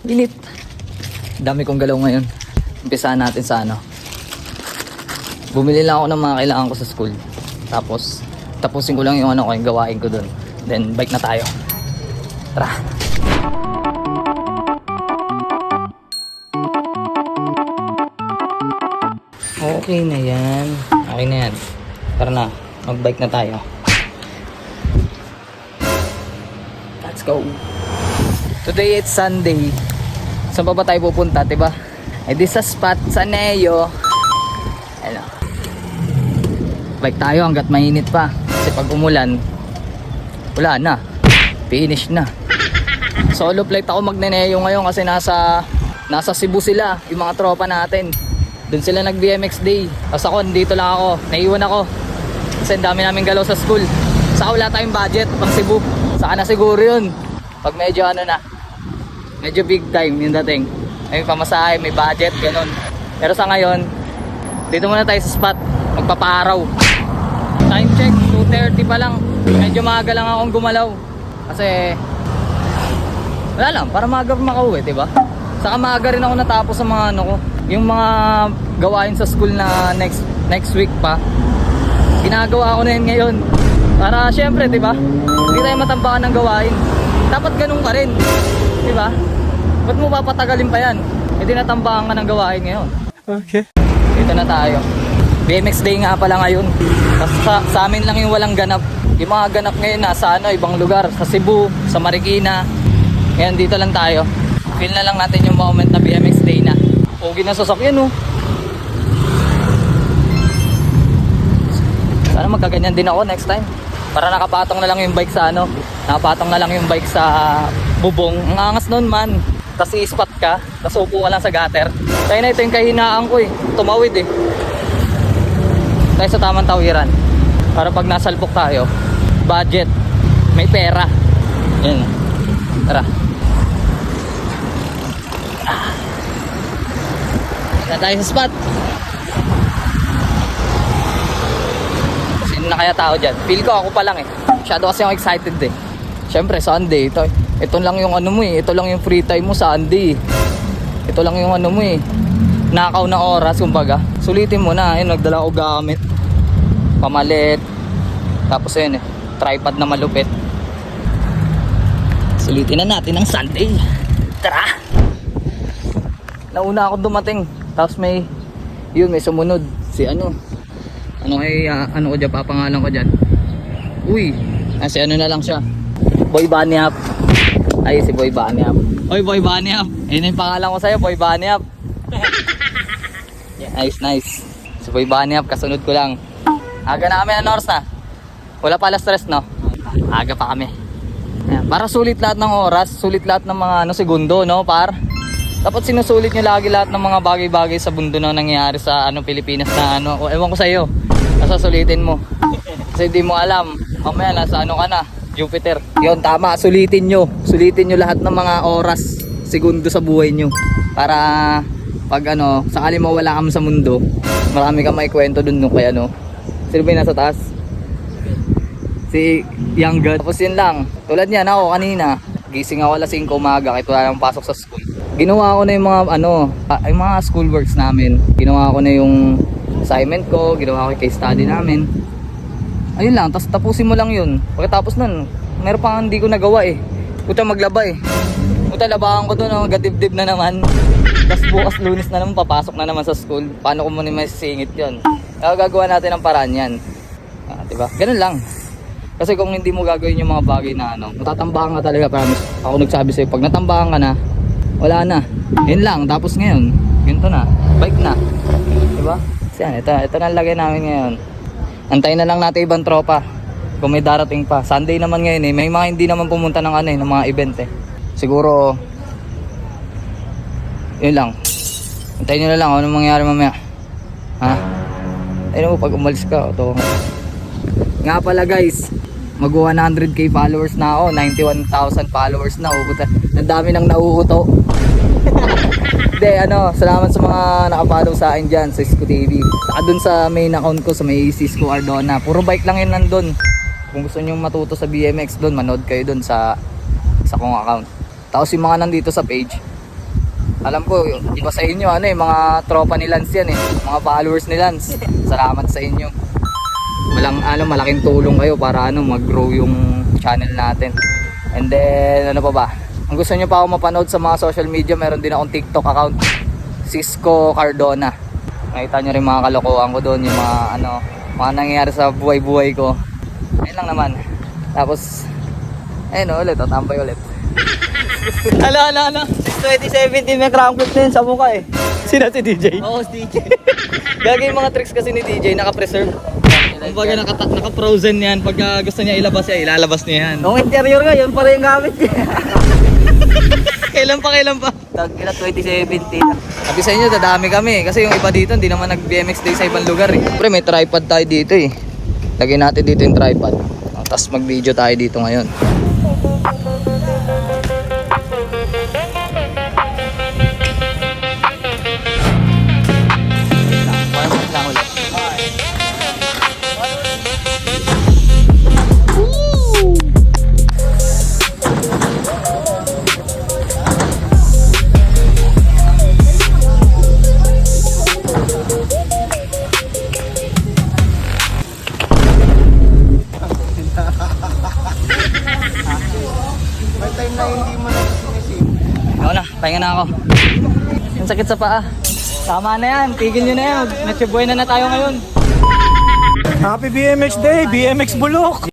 Init. Dami kong galaw ngayon. Umpisahan natin sa ano. Bumili lang ako ng mga kailangan ko sa school. Tapos, tapusin ko lang yung ano ko, yung gawain ko dun. Then, bike na tayo. Tara. Okay na yan. Okay na yan. Tara na. Mag-bike na tayo. Let's go. Today it's Sunday. Saan pa ba tayo pupunta, diba? Eh di sa spot sa Neo. Ano? Bike tayo hanggat mainit pa. Kasi pag umulan, wala na. Finish na. Solo flight ako magne-Neo ngayon kasi nasa Cebu sila, yung mga tropa natin. Doon sila nag BMX day. Tapos ako, dito lang ako. Naiwan ako. Kasi ang dami namin galaw sa school. Saka wala tayong budget pang Cebu. Saka na siguro yun. Pag medyo ano na, medyo big time yung dating. May pamasahe, may budget, ganun. Pero sa ngayon, dito muna tayo sa spot. Magpapaaraw. Time check, 2:30 pa lang. Medyo maaga lang akong gumalaw. Kasi, wala lang, para maaga makauwi, diba? Saka maaga rin ako natapos sa mga ano ko. Yung mga gawain sa school na next week pa. Ginagawa ko na yun ngayon. Para syempre, diba? Hindi tayo matambakan ng gawain. Dapat ganun ka rin. Diba? Ba't mo papatagalin pa yan? Hindi natambakan ka ng gawain ngayon. Okay. Dito na tayo. BMX day nga pala ngayon. Sa amin lang yung walang ganap. Yung mga ganap ngayon nasa ano, ibang lugar. Sa Cebu, sa Marikina. Ngayon dito lang tayo. Feel na lang natin yung moment na BMX day na. Pogi na sasakyan, oh. Sana magkaganyan din ako next time. Para nakapatong na lang yung bike sa ano. Nakapatong na lang yung bike sa bubong. Ang angas nun man. Tapos i-spot ka. Tapos upo ka lang sa gutter. Kaya na ito yung kahinaan ko eh. Tumawid eh. Tayo sa tamang tawiran. Para pag nasalpok tayo, budget. May pera. Yan. Tara. Na tayo sa spot. Sino na kaya tao dyan? Feel ko ako pa lang eh. Masyado kasi ako excited eh. Siyempre Sunday ito lang yung ano mo eh. Ito lang yung free time mo Sunday. Ito lang yung ano mo eh. Nakaw na oras kumbaga. Sulitin mo na. Ayun, nagdala ko gamit. Pamalit. Tapos yun eh. Tripod na malupit. Sulitin na natin ang Sunday. Tara! Nauna ako dumating. Tapos may sumunod si ano ko dyan, papangalan ko dyan. Uy, si ano na lang siya, Boy Banyap. Ay, si Boy Banyap. Oy, Boy Banyap, yun yung pangalan ko sa'yo, Boy Banyap. Yeah, nice. Si Boy Banyap, kasunod ko lang. Aga na kami, ano oras na? Wala pala stress, no? Aga pa kami. Ayan, para sulit lahat ng oras, sulit lahat ng mga segundo, no, par? Dapat sinusulit nyo lagi lahat ng mga bagay-bagay sa mundo na nangyayari sa Pilipinas na ano. O, ewan ko sa iyo. Nasa sulitin mo. Kasi di mo alam. Mamaya nasa ano ka na, Jupiter. Yun, tama. Sulitin nyo. Sulitin nyo lahat ng mga oras, segundo sa buhay nyo. Para pag sakali mawala ka sa mundo, marami kang maikwento dun kay Sino ba yung nasa taas? Si Young God. Tapos yun lang. Tulad niyan ako kanina. Gising ako alas 5 umaga kahit wala nang pasok sa school. Ginawa ko na yung mga yung mga school works namin. Ginawa ko na yung assignment ko, ginawa ko yung case study namin. Ayun lang, tapos tapusin mo lang yun. Pagkatapos nun, meron pang hindi ko nagawa eh. Puta maglaba eh. Puta labahan ko doon, gadibdib na naman. Tapos bukas Lunes na naman, papasok na naman sa school. Paano ko muna masisingit yun? Kaya gagawa natin ang paraan yan. Diba? Ganun lang. Kasi kung hindi mo gagawin yung mga bagay na matatambakan ka talaga, promise. Ako nagsabi sa'yo, pag natambakan ka na, wala na. Yun lang. Tapos ngayon, ganito na. Bike na. Diba? Kasi yan, ito na lagay namin ngayon. Antayin na lang natin ibang tropa. Kung may darating pa. Sunday naman ngayon eh. May mga hindi naman pumunta ng ng mga event eh. Siguro, yun lang. Antayin nyo na lang anong mangyari mamaya. Ha? Ayun mo, pag umalis ka, ito. Nga pala guys, mag 100k followers na ako. 91,000 followers na. Ang dami nang nauuto. Hindi, salamat sa mga nakafollow sa akin dyan sa Cisco TV. Saka dun sa main account ko, sa may Cisco Ardona. Puro bike lang yun nandun. Kung gusto nyo matuto sa BMX dun, manood kayo dun sa kong account. Tapos yung mga nandito sa page, Alam ko, iba sa inyo, ano eh, mga tropa ni Lance yan eh. Mga followers ni Lance. Salamat sa inyo. Malaking tulong kayo para mag-grow yung channel natin. And then, ano pa ba? Kung gusto nyo pa ako mapanood sa mga social media, meron din akong TikTok account. Cisco Cardona. Nakita nyo rin mga kalokohan ko doon, yung mga nangyayari sa buhay-buhay ko. Ayun lang naman. Tapos, ayun ulit, tambay ulit. Ano? 2017 may crown clip din sa mukha eh. Sino si DJ? Oo, si DJ. Gagawin mga tricks kasi ni DJ, naka-preserve. Kumbaga naka-frozen yan. Pag gusto niya ilabas yan, ilalabas niya yan. Nung interior nga, yun pa rin yung gamit niya. Kailan pa? Tagkila 2017. Sabi sa inyo, dadami kami. Kasi yung iba dito, hindi naman nag-BMX day sa ibang lugar eh. Siyempre, may tripod tayo dito eh. Lagyan natin dito yung tripod. Tapos mag-video tayo dito ngayon. May time na hindi mo na sinisip. Ako na, pahinga na ako. Ang sakit sa paa. Tama na yan, tigil nyo na yan. Metro Buena na tayo ngayon. Happy BMX Day, BMX Bulok!